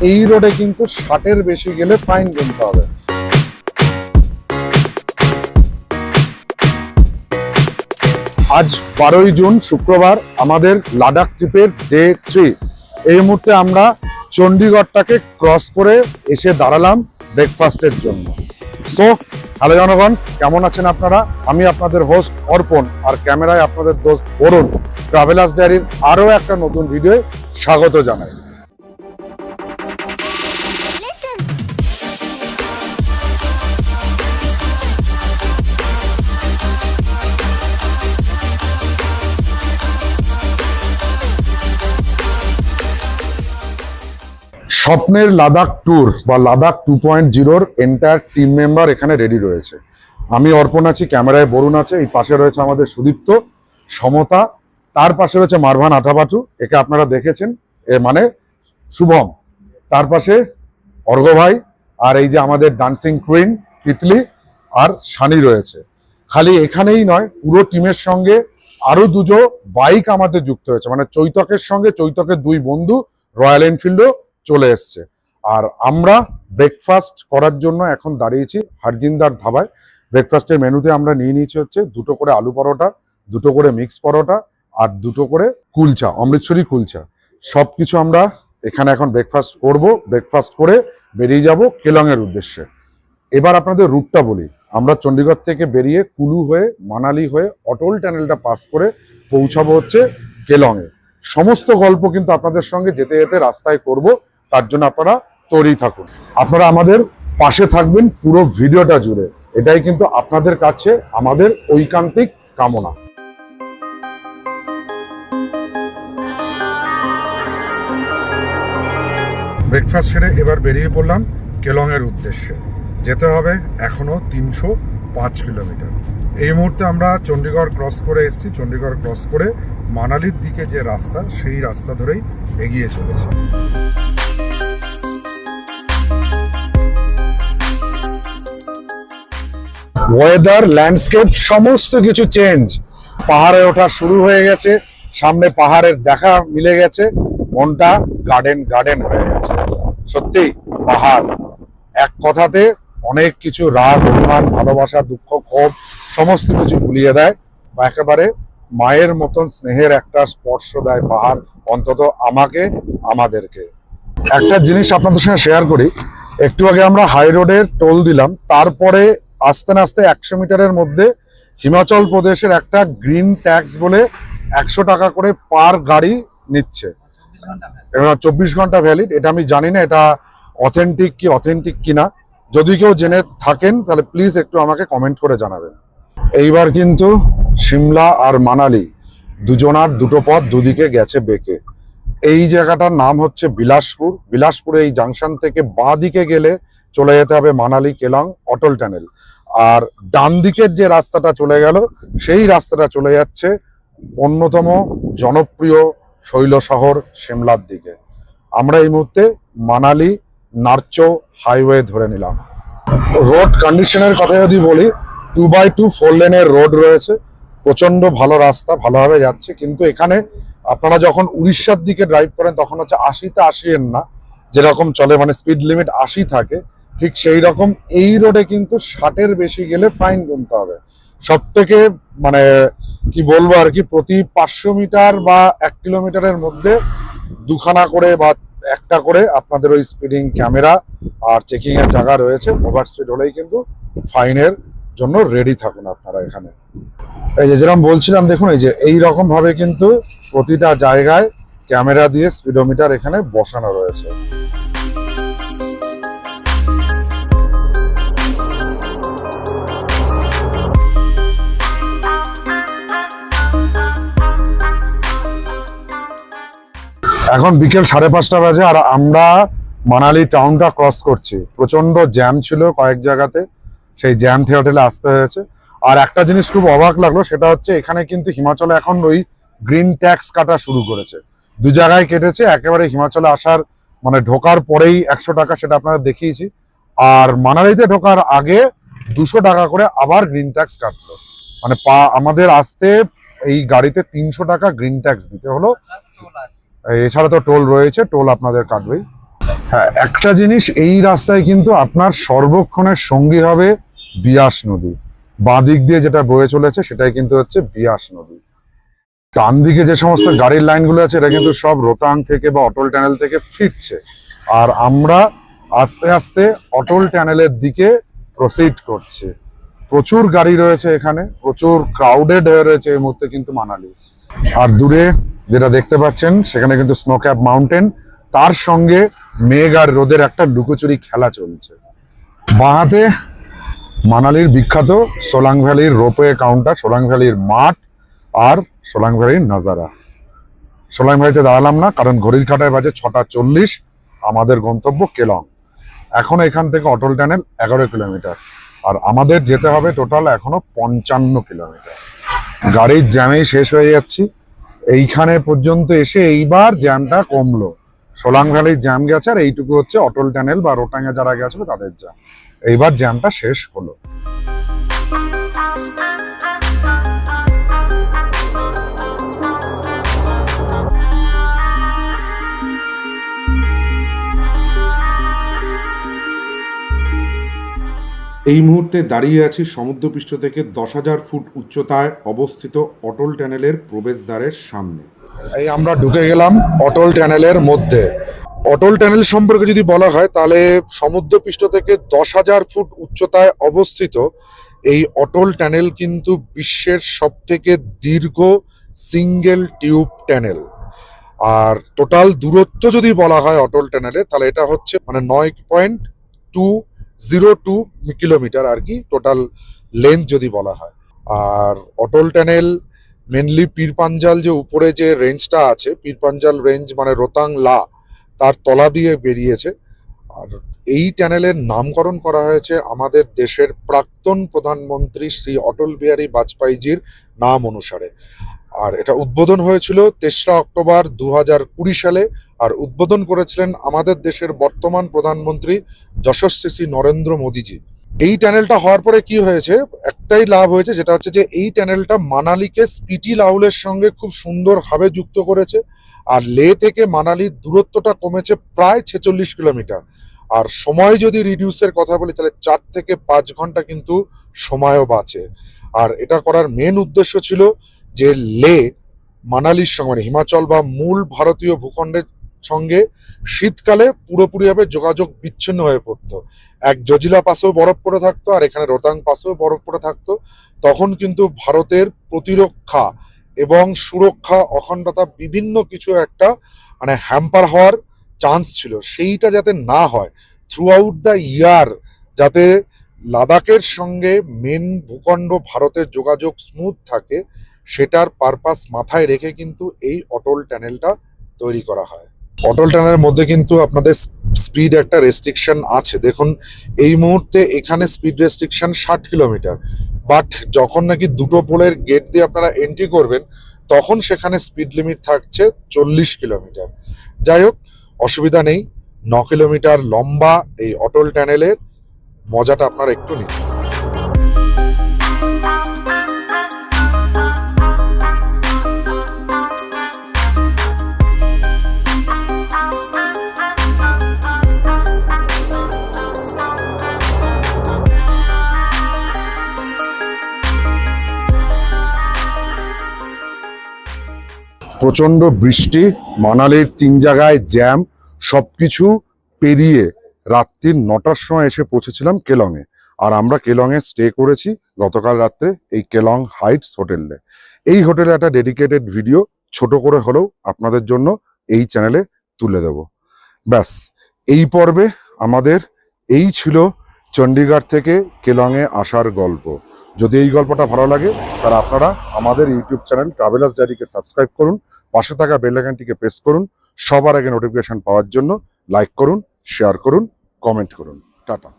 এই রোডে কিন্তু 60-এর বেশি গেলে ফাইন গুনতে হবে। আজ 12ই জুন শুক্রবার, আমাদের লাদাখ ট্রিপের ডে 3। এই মুহূর্তে আমরা চণ্ডীগড়টাকে ক্রস করে এসে দাঁড়ালাম ব্রেকফাস্টের জন্য। সো হ্যালো জনগণ, কেমন আছেন আপনারা? আমি আপনাদের হোস্ট অর্পণ, আর ক্যামেরায় আপনাদের দোস্ত বরুণ। ট্রাভেলার্স ডায়েরির আরও একটা নতুন ভিডিওয়ে স্বাগত জানাই। স্বপ্নের লাদাখ ট্যুর বা লাদাখ 2.0-র এন্টায়ার টিম মেম্বার এখানে রেডি রয়েছে। আমি অর্পণ আছি, ক্যামেরায় বরুণ আছে, এই পাশে রয়েছে আমাদের সুদীপ্ত, সমতা, তার পাশে রয়েছে মারভান আঠাবাটু, একে আপনারা দেখেছেন, এ মানে শুভম, তার পাশে অর্ঘ ভাই, আর এই যে আমাদের ডান্সিং কুইন তিতলি আর শানি রয়েছে। খালি এখানেই নয়, পুরো টিমের সঙ্গে আরো দুটো বাইক আমাদের যুক্ত হয়েছে, মানে চৈতকের সঙ্গে চৈতকের দুই বন্ধু রয়্যাল এনফিল্ডও চলে এসছে। আর আমরা ব্রেকফাস্ট করার জন্য এখন দাঁড়িয়েছি হারজিন্দার ধাবায়। ব্রেকফাস্টের মেনুতে আমরা নিয়ে নিয়েছি হচ্ছে 2টো করে আলু পরোটা, 2টো করে মিক্স পরোটা, আর 2টো করে কুলচা, অমৃতসরী কুলচা। সবকিছু আমরা এখানে এখন ব্রেকফাস্ট করব। ব্রেকফাস্ট করে বেরিয়ে যাব কেলংয়ের উদ্দেশ্যে। এবার আপনাদের রুটটা বলি। আমরা চণ্ডীগড় থেকে বেরিয়ে কুলু হয়ে, মানালি হয়ে, অটল টানেলটা পাস করে পৌঁছাবো হচ্ছে কেলংয়ে। সমস্ত গল্প কিন্তু আপনাদের সঙ্গে যেতে যেতে রাস্তায় করব, তার জন্য আপনারা তৈরি থাকুন। আপনারা আমাদের পাশে থাকবেন পুরো ভিডিওটা জুড়ে, এটাই কিন্তু আপনাদের কাছে আমাদের ঐকান্তিক কামনা। ব্রেকফাস্ট সেরে এবার বেরিয়ে পড়লাম কেলংয়ের উদ্দেশ্যে। যেতে হবে এখনো 305 কিলোমিটার। এই মুহূর্তে আমরা চণ্ডীগড় ক্রস করে এসেছি। চণ্ডীগড় ক্রস করে মানালির দিকে যে রাস্তা, সেই রাস্তা ধরেই এগিয়ে চলেছি। ওয়েদার, ল্যান্ডস্কেপ সমস্ত কিছু চেঞ্জ। পাহাড়ে ওঠা শুরু হয়ে গেছে, সামনে পাহাড়ের দেখা মিলে গেছে, মনটা গার্ডেন গার্ডেন হয়ে গেছে। সত্যি পাহাড় এক কথাতে অনেক কিছু, রাগ, অভিমান, ভালোবাসা, দুঃখ, ক্ষোভ সমস্ত কিছু ভুলিয়ে দেয়, বা একেবারে মায়ের মতন স্নেহের একটা স্পর্শ দেয় পাহাড়, অন্তত আমাকে, আমাদেরকে। একটা জিনিস আপনাদের সঙ্গে শেয়ার করি। একটু আগে আমরা হাই রোডের টোল দিলাম, তারপরে আস্তে আস্তে 100 মিটারের মধ্যে হিমাচল প্রদেশের একটা গ্রিন ট্যাক্স বলে 100 টাকা করে পার গাড়ি নিচ্ছে। 24 ঘন্টা ভ্যালিড। এটা আমি জানি না এটা অথেন্টিক কিনা। যদি কেউ জেনে থাকেন তাহলে প্লিজ একটু আমাকে কমেন্ট করে জানাবেন। এইবার কিন্তু সিমলা আর মানালি দুজনার দুটো পথ দুদিকে গেছে বেঁকে। এই জায়গাটার নাম হচ্ছে বিলাসপুর। বিলাসপুরে এই জাংশন থেকে বাঁ দিকে গেলে চলে যেতে হবে মানালি কেলং অটল টানেল, আর ডান দিকের যে রাস্তাটা চলে গেল সেই রাস্তাটা চলে যাচ্ছে অন্যতম জনপ্রিয় শৈল শহর সিমলার দিকে। আমরা এই মুহূর্তে মানালি নারচো হাইওয়ে ধরে নিলাম। রোড কন্ডিশনের কথা যদি বলি, 2x2 4 লেনের রোড রয়েছে, প্রচন্ড ভালো রাস্তা, ভালোভাবে যাচ্ছে। কিন্তু এখানে আপনারা যখন উড়িষ্যার দিকে ড্রাইভ করেন তখন হচ্ছে 80-তে 80 না, যেরকম চলে, মানে স্পিড লিমিট 80 থাকে, ঠিক সেই রকম এই রোডে কিন্তু 60-এর বেশি গেলে ফাইন গুনতে হবে। সব থেকে মানে কি বলবো আর কি, প্রতি 500 মিটার বা 1 কিলোমিটারের মধ্যে দুখানা করে বা একটা করে আপনাদের ওই স্পিডিং ক্যামেরা আর চেকিং এর জায়গা রয়েছে। ওভার স্পিড হলেই কিন্তু ফাইনের জন্য রেডি থাকুন আপনারা এখানে। এই যে যেরকম বলছিলাম, দেখুন এই যে এই রকম ভাবে কিন্তু প্রতিটা জায়গায় ক্যামেরা দিয়ে স্পিডোমিটার এখানে বসানো রয়েছে। এখন বিকেল 5:30 বাজে, আর আমরা মানালি টাউনটা ক্রস করছি। প্রচন্ড জ্যাম ছিল কয়েক জায়গাতে, সেই জ্যাম হোটেলে আসতে হয়েছে। আর একটা জিনিস খুব অবাক লাগলো, সেটা হচ্ছে এখানে কিন্তু হিমাচলে এখন ওই গ্রিন ট্যাক্স কাটা শুরু করেছে। 2 জায়গায় কেটেছে, একেবারে হিমাচলে আসার মানে ঢোকার পরেই 100 টাকা, সেটা আপনাদের দেখিয়েছি। আর মানালিতে ঢোকার আগে 200 টাকা করে আবার গ্রিন ট্যাক্স কাটলো। মানে আমাদের আসতে এই গাড়িতে 300 টাকা গ্রিন ট্যাক্স দিতে হলো। এছাড়া তো টোল রয়েছে, টোল আপনাদের কাটবেই। হ্যাঁ, একটা জিনিস, এই রাস্তায় কিন্তু আপনার সর্বক্ষণের সঙ্গী হবে বিয়াস নদী। বাঁ দিক দিয়ে যেটা বয়ে চলেছে সেটাই কিন্তু হচ্ছে বিয়াস নদী। ডান দিকে যে সমস্ত গাড়ির লাইনগুলো আছে এটা কিন্তু সব রোতাং থেকে বা অটল টানেল থেকে ফিরছে, আর আমরা আস্তে আস্তে অটল টানেলের দিকে প্রসিড করছি। প্রচুর গাড়ি রয়েছে এখানে, প্রচুর ক্রাউডেড হয়ে রয়েছে এই মুহূর্তে কিন্তু মানালি। আর দূরে যেটা দেখতে পাচ্ছেন সেখানে কিন্তু স্নো ক্যাপ মাউন্টেন, তার সঙ্গে মেঘ আর রোদের একটা লুকোচুরি খেলা চলছে। বাঁহাতে মানালির বিখ্যাত সোলাং ভ্যালির রোপওয়ে কাউন্টার, সোলাং ভ্যালির মাঠ আর সোলাং ভ্যালির নাজারা। সোলাং ভ্যালিতে দাঁড়ালাম না, কারণ ঘড়ির কাঁটায় বাজে 6:40। আমাদের গন্তব্য কেলং। এখন এখান থেকে অটল টানেল 11 কিলোমিটার, আর আমাদের যেতে হবে টোটাল এখনো 55 কিলোমিটার। গাড়ির জ্যামেই শেষ হয়ে যাচ্ছি। এইখানে পর্যন্ত এসে এইবার জ্যামটা কমলো। সোলাং ভ্যালির জ্যাম গেছে, আর এইটুকু হচ্ছে অটল টানেল বা রোটাঙ্গে যারা গেছিল তাদের জ্যাম। এইবার জ্যামটা শেষ হলো। এই মুহূর্তে দাঁড়িয়ে আছি সমুদ্রপৃষ্ঠ থেকে 10,000 ফুট উচ্চতায় অবস্থিত অটল টানেলের প্রবেশদ্বারের সামনে। এই আমরা ঢুকে গেলাম অটল টানেলের মধ্যে। অটল টানেল সম্পর্কে যদি বলা হয় তাহলে সমুদ্রপৃষ্ঠ থেকে 10,000 ফুট উচ্চতায় অবস্থিত এই অটল টানেল কিন্তু বিশ্বের সবথেকে দীর্ঘ সিঙ্গেল টিউব টানেল। আর টোটাল দূরত্ব যদি বলা হয় অটল টানেলে, তাহলে এটা হচ্ছে 9.202 কিলোমিটার আর কি, টোটাল লেন্থ যদি বলা হয়। আর অটল টানেল মেনলি পীরপাঞ্জাল যে উপরে যে রেঞ্জটা আছে, পীরপাঞ্জাল রেঞ্জ মানে রোতাং লা, তার তলা দিয়ে বেরিয়েছে। আর এই টানেলের নামকরণ করা হয়েছে আমাদের দেশের প্রাক্তন প্রধানমন্ত্রী শ্রী অটল বিহারী বাজপেয়ীজির নাম অনুসারে। আর এটা উদ্বোধন হয়েছিল 3রা অক্টোবর 2020 সালে, আর উদ্বোধন করেছিলেন আমাদের দেশের বর্তমান প্রধানমন্ত্রী যশস্বী শ্রী নরেন্দ্র মোদীজি। এই টানেলটা হওয়ার পরে কি হয়েছে, একটাই লাভ হয়েছে, যেটা হচ্ছে যে এই টানেলটা মানালিকে স্পিটি লাউলের সঙ্গে খুব সুন্দরভাবে যুক্ত করেছে। আর লে থেকে মানালির দূরত্বটা কমেছে প্রায় 46 কিলোমিটার। আর সময় যদি রিডিউসের কথা বলি তাহলে 4 থেকে 5 ঘন্টা কিন্তু সময়ও বাঁচে। আর এটা করার মেন উদ্দেশ্য ছিল যে লে মানালির সঙ্গে মানে হিমাচল বা মূল ভারতীয় ভূখণ্ডের সঙ্গে শীতকালে পুরোপুরিভাবে যোগাযোগ বিচ্ছিন্ন হয়ে পড়তো। এক জজিলা পাশেও বরফ পড়ে থাকতো, আর এখানে রোতাং পাশেও বরফ পড়ে থাকতো। তখন কিন্তু ভারতের প্রতিরক্ষা এবং সুরক্ষা, অখণ্ডতা, বিভিন্ন কিছু একটা মানে হ্যাম্পার হওয়ার চান্স ছিল। সেইটা যাতে না হয়, থ্রু আউট দ্য ইয়ার যাতে লাদাখের সঙ্গে মেন ভূখণ্ড ভারতের যোগাযোগ স্মুথ থাকে, সেটার পারপাস মাথায় রেখে কিন্তু এই অটল টানেলটা তৈরি করা হয়। অটল টানেলের মধ্যে কিন্তু আপনাদের স্পিড একটা রেস্ট্রিকশন আছে। দেখুন এই মুহূর্তে এখানে স্পিড রেস্ট্রিকশন 60 কিলোমিটার, বাট যখন নাকি দুটো পোলের গেট দিয়ে আপনারা এন্ট্রি করবেন তখন সেখানে স্পিড লিমিট থাকছে 40 কিলোমিটার। যাই হোক, অসুবিধা নেই। 9 কিলোমিটার লম্বা এই অটল টানেলের মজাটা আপনারা একটু নিন। প্রচন্ড বৃষ্টি, মানালির 3 জায়গায় জ্যাম, সবকিছু পেরিয়ে রাত্রির 9টার সময় এসে পৌঁছেছিলাম কেলংয়ে। আর আমরা কেলংয়ে স্টে করেছি গতকাল রাত্রে এই কেলং হাইটস হোটেলে। এই হোটেলে একটা ডেডিকেটেড ভিডিও ছোট করে হলেও আপনাদের জন্য এই চ্যানেলে তুলে দেব। ব্যাস, এই পর্বে আমাদের এই ছিল চণ্ডীগড় থেকে কেলংয়ে আসার গল্প। যদি এই গল্পটা ভালো লাগে তাহলে আপনারা আমাদের ইউটিউব চ্যানেল ট্রাভেলার্স ডায়েরিকে সাবস্ক্রাইব করুন, পাশে থাকা বেল আইকনটিকে প্রেস করুন, সবার আগে নোটিফিকেশন পাওয়ার জন্য লাইক করুন, শেয়ার করুন, কমেন্ট করুন। টাটা।